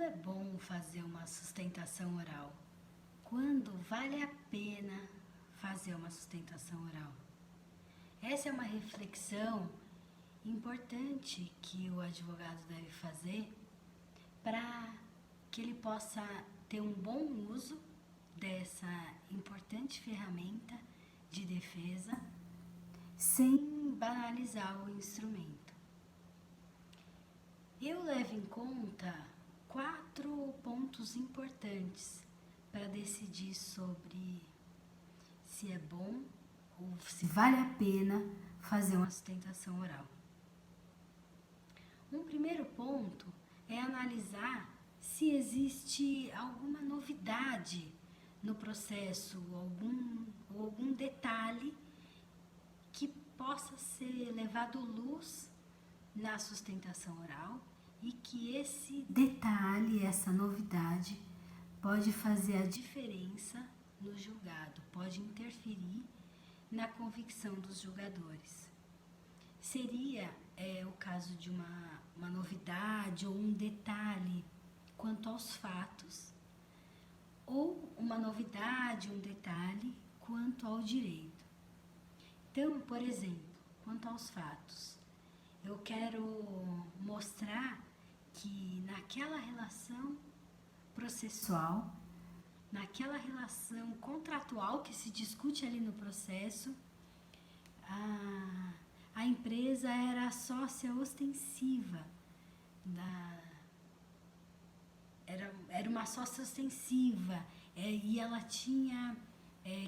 Quando é bom fazer uma sustentação oral? Quando vale a pena fazer uma sustentação oral? Essa é uma reflexão importante que o advogado deve fazer para que ele possa ter um bom uso dessa importante ferramenta de defesa sem banalizar o instrumento. Eu levo em conta 4 pontos importantes para decidir sobre se é bom ou se vale a pena fazer uma sustentação oral. Um primeiro ponto é analisar se existe alguma novidade no processo, algum detalhe que possa ser levado à luz na sustentação oral e que esse detalhe, essa novidade, pode fazer a diferença no julgado, pode interferir na convicção dos julgadores. Seria o caso de uma novidade ou um detalhe quanto aos fatos, ou uma novidade, um detalhe quanto ao direito. Então, por exemplo, quanto aos fatos, eu quero mostrar que naquela relação processual, naquela relação contratual que se discute ali no processo, a empresa era a sócia ostensiva, era uma sócia ostensiva, e ela tinha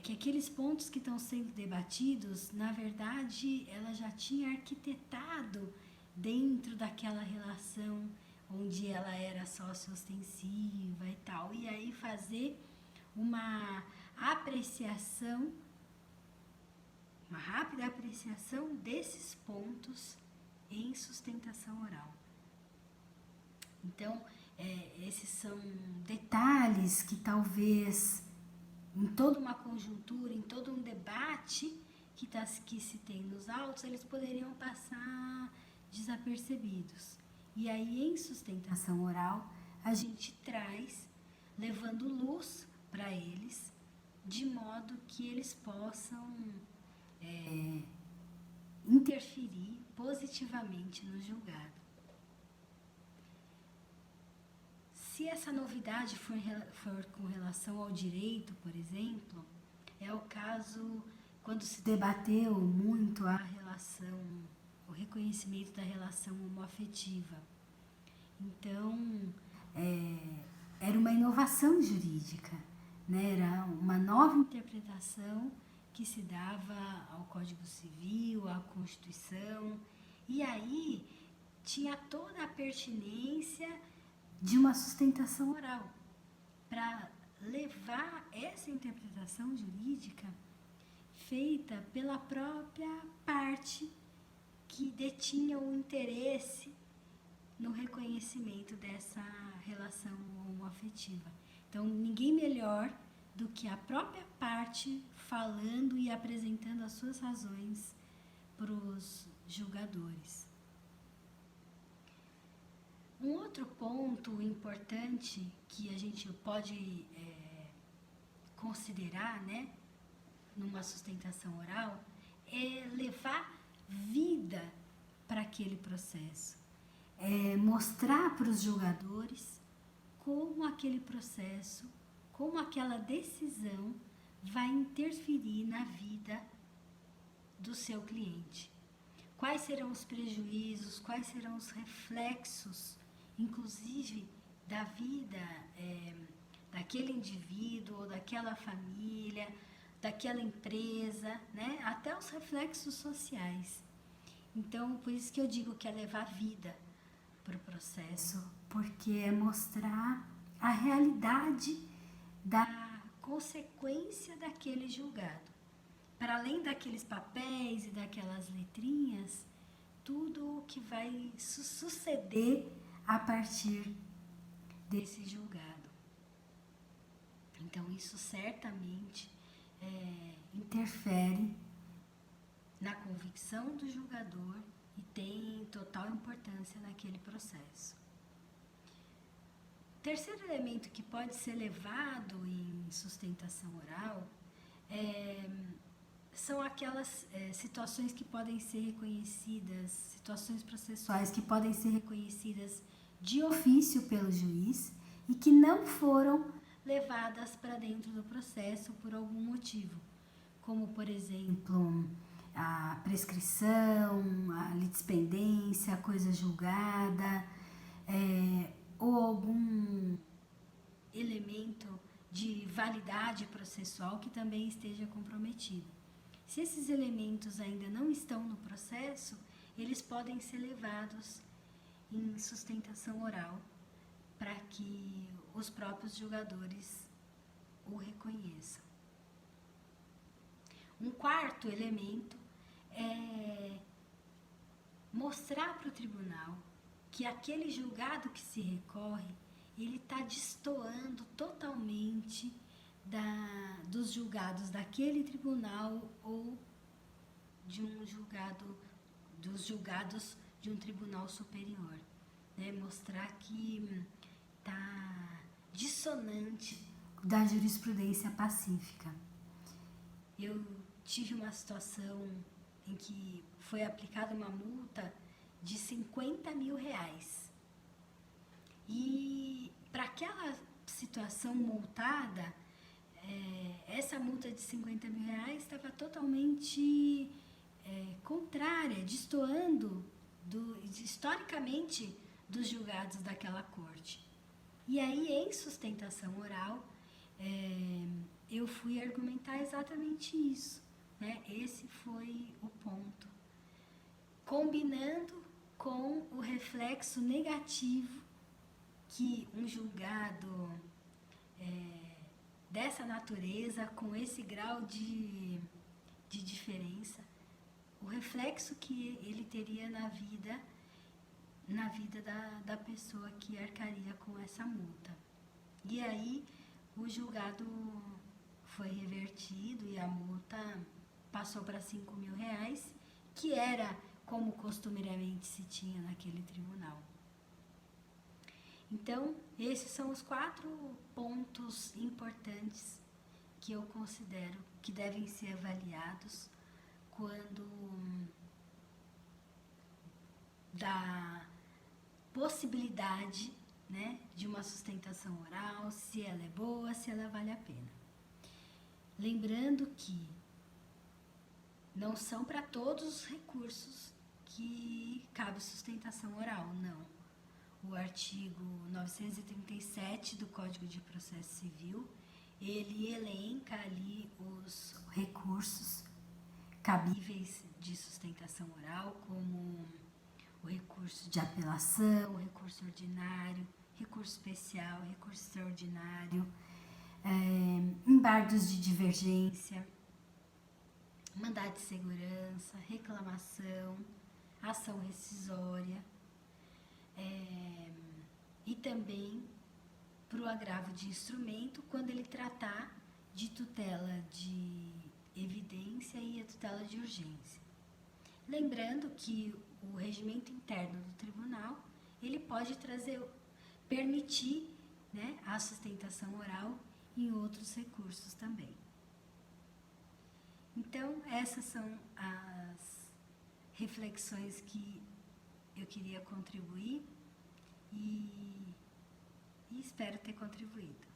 que aqueles pontos que estão sendo debatidos, na verdade, ela já tinha arquitetado dentro daquela relação onde ela era sócia ostensiva e tal, e aí fazer uma apreciação, uma rápida apreciação desses pontos em sustentação oral. Então, esses são detalhes que talvez em toda uma conjuntura, em todo um debate que se tem nos autos, eles poderiam passar desapercebidos. E aí, em sustentação oral, a gente traz, levando luz para eles, de modo que eles possam interferir positivamente no julgado. Se essa novidade for com relação ao direito, por exemplo, é o caso quando se debateu muito a relação, o reconhecimento da relação homoafetiva. Então, era uma inovação jurídica, né? Era uma nova interpretação que se dava ao Código Civil, à Constituição, e aí tinha toda a pertinência de uma sustentação oral para levar essa interpretação jurídica feita pela própria parte que detinha o interesse no reconhecimento dessa relação homoafetiva. Então, ninguém melhor do que a própria parte falando e apresentando as suas razões para os julgadores. Um outro ponto importante que a gente pode considerar, né, numa sustentação oral, é levar vida para aquele processo. Mostrar para os julgadores como aquele processo, como aquela decisão vai interferir na vida do seu cliente. Quais serão os prejuízos, quais serão os reflexos, inclusive da vida daquele indivíduo, ou daquela família, daquela empresa, né? Até os reflexos sociais. Então, por isso que eu digo que é levar vida para o processo, porque é mostrar a realidade da consequência daquele julgado. Para além daqueles papéis e daquelas letrinhas, tudo o que vai suceder a partir desse julgado. Então, isso certamente interfere na convicção do julgador e tem total importância naquele processo. terceiro elemento que pode ser levado em sustentação oral são aquelas situações que podem ser reconhecidas, situações processuais que podem ser reconhecidas de ofício pelo juiz e que não foram levadas para dentro do processo por algum motivo, como, por exemplo, a prescrição, a litispendência, a coisa julgada, ou algum elemento de validade processual que também esteja comprometido. Se esses elementos ainda não estão no processo, eles podem ser levados em sustentação oral para que os próprios julgadores o reconheçam. Um quarto elemento é mostrar para o tribunal que aquele julgado que se recorre, ele está destoando totalmente dos julgados daquele tribunal ou de dos julgados de um tribunal superior. Mostrar que está dissonante da jurisprudência pacífica. Eu tive uma situação em que foi aplicada uma multa de R$50 mil. E para aquela situação multada, essa multa de R$50 mil estava totalmente contrária, destoando historicamente dos julgados daquela corte. E aí, em sustentação oral, eu fui argumentar exatamente isso. Esse foi o ponto. Combinando com o reflexo negativo que um julgado dessa natureza, com esse grau de diferença, o reflexo que ele teria na vida da pessoa que arcaria com essa multa. E aí o julgado foi revertido e a multa passou para R$5 mil, que era como costumeiramente se tinha naquele tribunal. Então, esses são os 4 pontos importantes que eu considero que devem ser avaliados quando da possibilidade, de uma sustentação oral, se ela é boa, se ela vale a pena. Lembrando que não são para todos os recursos que cabe sustentação oral, não. O artigo 937 do Código de Processo Civil, ele elenca ali os recursos cabíveis de sustentação oral, como o recurso de apelação, o recurso ordinário, recurso especial, recurso extraordinário, embargos de divergência, mandado de segurança, reclamação, ação rescisória, e também para o agravo de instrumento, quando ele tratar de tutela de evidência e a tutela de urgência. Lembrando que o regimento interno do tribunal, ele pode permitir a sustentação oral em outros recursos também. Então, essas são as reflexões que eu queria contribuir e espero ter contribuído.